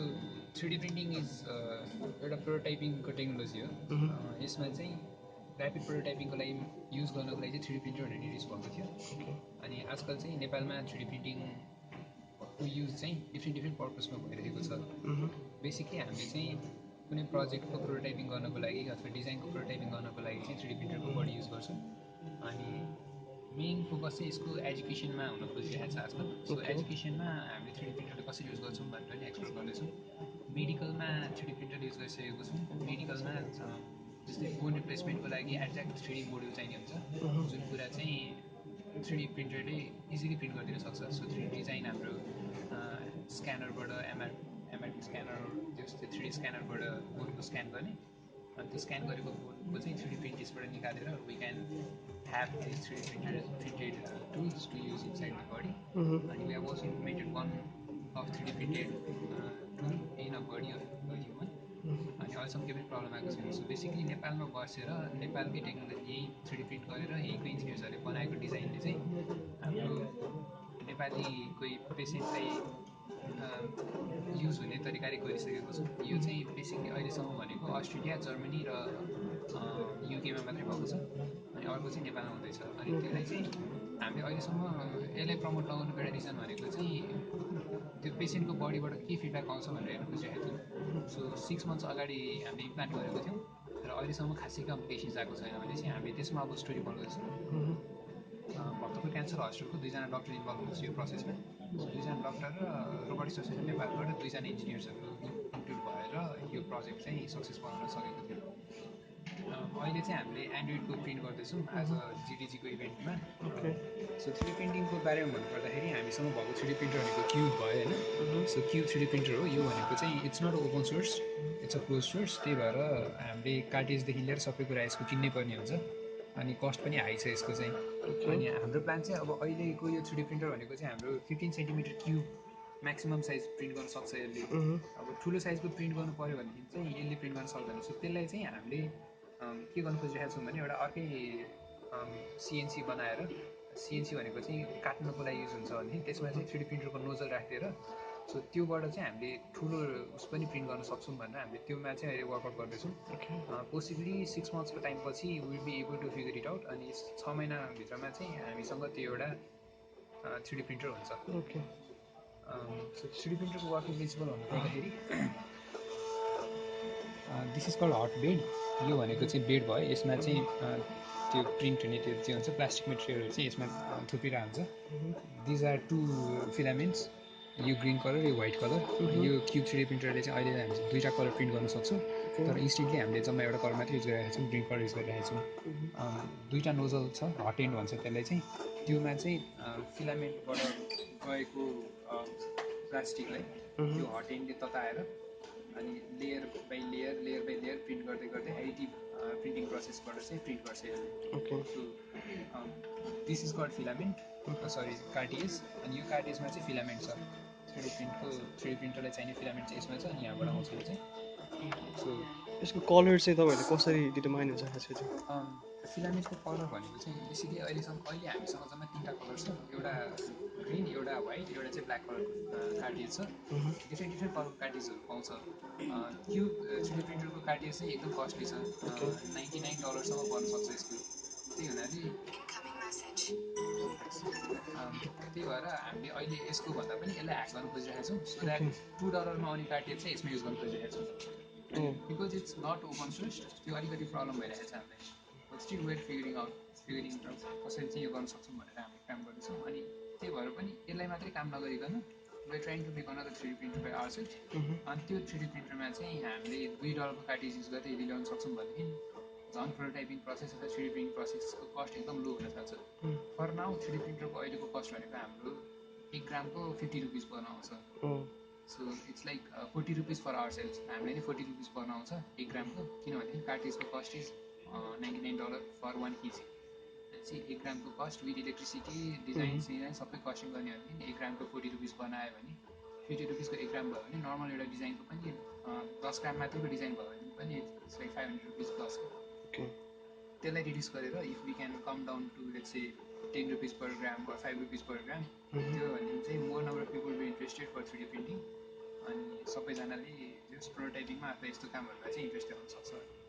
So 3D printing is एउटा प्रोटोटाइपिङको technology हो। यसमा चाहिँ ऱ्यापिड प्रोटोटाइपिङको लागि युज गर्नको लागि चाहिँ 3D प्रिन्टर भनेर युज भएको थियो। अनि आजकल चाहिँ नेपालमा 3D प्रिन्टिङको युज चाहिँ डिफ्रेन्ट पर्पसमा भइरहेको छ। बेसिकली हामीले चाहिँ कुनै प्रोजेक्टको प्रोटोटाइपिङ गर्नको लागि अथवा डिजाइनको प्रोटोटाइपिङ गर्नको लागि चाहिँ 3D प्रिन्टरको बढी युज गर्छौँ। अनि मेन फोकस चाहिँ यसको एजुकेसनमा हुन खोजिरहेको छ आजकल। सो एजुकेसनमा हामीले 3D प्रिन्टरले कसरी युज गर्छौँ भनेर पनि एक्सप्लोर गर्दैछौँ। मेडिकलमा 3D प्रिन्टर युज गरिसकेको छौँ। मेडिकलमा जस्तै बोन रिप्लेसमेन्टको लागि एक्ज्याक्ट 3D मोडल चाहिने हुन्छ, जुन कुरा चाहिँ 3D प्रिन्टरले इजिली प्रिन्ट गरिदिन सक्छ। सो 3D चाहिँ हाम्रो स्क्यानरबाट एमआरपी स्क्यानर जस्तै 3D स्क्यानरबाट बोनको स्क्यान गर्ने, अनि त्यो स्क्यान गरेको बोनको चाहिँ 3D प्रिन्टिसबाट निकालेर we can have these 3D printed tools to use inside the body. And we have also implemented one of 3D printed tool in a body of a human. And also some given problem आएको छैन। So basically नेपालमा बसेर नेपालकै technology 3D print गरेर यहीँको इन्जिनियर्सहरूले बनाएको डिजाइनले चाहिँ हाम्रो नेपाली कोही पेसेन्टलाई युज हुने तरिकाले गरिसकेको छ। यो चाहिँ बेसिकली अहिलेसम्म भनेको अस्ट्रेलिया, जर्मनी र युकेमा मात्रै भएको छ। अनि अर्को चाहिँ नेपालमा हुँदैछ। अनि त्यसलाई चाहिँ हामीले अहिलेसम्म यसलाई प्रमोट नगर्नुको एउटा रिजन भनेको चाहिँ त्यो पेसेन्टको बडीबाट के फिडब्याक आउँछ भनेर हेर्न खोजिरहेको थियौँ। सो 6 मन्थ्स अगाडि हामीले इम्प्लान्ट गरेको थियौँ र अहिलेसम्म खासै कम्प्लिकेसन्स आएको छैन भने चाहिँ हामीले त्यसमा अब स्टोरी बनाउँदैछौँ। भक्तपुर क्यान्सर हस्पिटलको 2जना डक्टर इन्भल्भ हुनुहुन्छ यो प्रोसेसमा। 2जना डक्टर र रोबोटिक्स एसोसिएसन नेपालबाट 2जना इन्जिनियर्सहरू इन्क्लुड भएर यो प्रोजेक्ट चाहिँ सक्सेस बनाउन सकेको थियो। अहिले चाहिँ हामीले एन्ड्रोइडको प्रिन्ट गर्दैछौँ एज अ जिडिजीको इभेन्टमा। सो 3D प्रिन्टिङको बारेमा भन्नुपर्दाखेरि हामीसँग भएको 3D प्रिन्टर भनेको क्युब भयो होइन। सो क्युब 3D प्रिन्टर हो। यो भनेको चाहिँ it's not open source, it's a close source. त्यही भएर हामीले कार्टेजदेखि लिएर सबै कुरा यसको किन्नै पर्ने हुन्छ। अनि कस्ट पनि हाई छ यसको चाहिँ। अनि हाम्रो प्लान चाहिँ अब अहिलेको यो 3D प्रिन्टर भनेको चाहिँ हाम्रो 15 centimetre cube maximum size print गर्न सक्छ यसले। अब ठुलो साइजको प्रिन्ट गर्नु पऱ्यो भनेदेखि चाहिँ यसले प्रिन्ट गर्न सक्दैन। सो त्यसलाई चाहिँ हामीले के गर्नु खोजिरहेको छौँ भने एउटा अर्कै सिएनसी बनाएर, सिएनसी भनेको चाहिँ काट्नुको लागि युज हुन्छ भने त्यसमा चाहिँ 3D प्रिन्टरको नोजल राखेर सो त्योबाट चाहिँ हामीले ठुलो उस पनि प्रिन्ट गर्न सक्छौँ भनेर हामीले त्योमा चाहिँ अहिले वर्कआउट गर्दैछौँ। पोसिबली 6 मन्थ्सको टाइमपछि will be able to figure it out. अनि 6 महिनाभित्रमा चाहिँ हामीसँग त्यो एउटा 3D प्रिन्टर हुन्छ। सो 3D प्रिन्टरको वर्किङ प्रिन्सिपल भन्नुपर्दाखेरि this is called hot bed. यो भनेको चाहिँ बेड भयो। यसमा चाहिँ त्यो प्रिन्ट हुने त्यो चाहिँ हुन्छ प्लास्टिक मेटेरियलहरू चाहिँ यसमा थुपिरहेको हुन्छ। दिज आर 2 फिलामेन्ट्स, यो ग्रिन कलर, यो व्हाइट कलर। यो क्युब 3D प्रिन्टरले चाहिँ अहिले हामी 2टा कलर प्रिन्ट गर्न सक्छौँ, तर इन्स्टेन्टली हामीले जम्मा एउटा कलर मात्रै युज गरिरहेको छौँ, ग्रिन कलर युज गरिरहेको छौँ। 2टा नोजल छ, हट एन्ड भन्छ त्यसलाई चाहिँ। त्योमा चाहिँ फिलामेन्टबाट गएको प्लास्टिकलाई त्यो हट एन्डले तताएर अनि लेयर बाई लेयर प्रिन्ट गर्दै गर्दै एडिटिभ प्रिन्टिङ प्रोसेसबाट चाहिँ प्रिन्ट गर्छ यसले। So this is called filament, sorry cartridge. अनि यो कार्टेजमा चाहिँ फिलामेन्ट छ। 3D प्रिन्टरलाई चाहिने फिलामेन्ट चाहिँ यसमा छ अनि यहाँबाट आउँछ यो चाहिँ। सो यसको कलर चाहिँ तपाईँहरूले कसरी डिटरमाइन हुन्छ खासै चाहिँ? फिलामेन्टको कलर भनेको चाहिँ बेसिकली अहिले हामीसँग जम्मा 3टा कलर छ। एउटा ग्रिन, एउटा व्हाइट, एउटा चाहिँ ब्ल्याक कलरको कार्टेज छ। डिफ्रेन्ट कलरको कार्टेजहरू पाउँछ। क्युब 3D प्रिन्टरको कार्टेज चाहिँ एकदम कस्टली छ, $99 पर्न सक्छ यसको। त्यही हुनाले त्यही भएर हामीले अहिले यसको भन्दा पनि यसलाई ह्याक गर्न खोजिरहेका छौँ। सो द्याट $2 आउने कार्टेज चाहिँ यसमा युज गर्न खोजिरहेका छौँ। Because it's not open source, त्यो अलिकति प्रब्लम भइरहेको छ हामीलाई। स्टिल वेयर फिगरिङ आउट कसरी चाहिँ यो गर्न सक्छौँ भनेर हामीले काम गर्दैछौँ। अनि त्यही भएर पनि यसलाई मात्रै काम नगरिकन we are trying to make another 3D printer by ourself. अनि त्यो 3D प्रिन्टरमा चाहिँ हामीले $2 कार्टेज युज गर्दै यदि ल्याउन सक्छौँ भनेदेखि झन् प्रोटोटाइपिङ प्रोसेस अथवा 3D प्रिन्टिङ प्रोसेसको कस्ट एकदम लो हुन थाल्छ। फर नाउ 3D प्रिन्टरको अहिलेको कस्ट भनेको हाम्रो 1 ग्रामको ₹50 पर्न आउँछ। So it's like ₹40 for ourselves. हामीलाई नै ₹40 पर्न आउँछ 1 ग्रामको, किनभने कार्टेजको कस्ट इज $99 फर 1 kg। चाहिँ 1 ग्रामको कस्ट विथ इलेक्ट्रिसिटी, डिजाइन सबै कस्टिङ गर्ने हो भने 1 ग्रामको ₹40 पर्न आयो भने ₹50 को 1 ग्राम भयो भने नर्मल एउटा डिजाइनको पनि 10 ग्राम मात्रैको डिजाइन भयो भने पनि इट्स लाइक $500 प्लस। त्यसलाई रिड्युस गरेर if we can come down to let's say ₹10 per gram or ₹5 per gram, त्यो भने चाहिँ more number of people be interested for 3D printing. अनि सबैजनाले जस प्रोटोटाइपिङमा अथवा यस्तो कामहरूमा चाहिँ इन्ट्रेस्टेड हुन सक्छ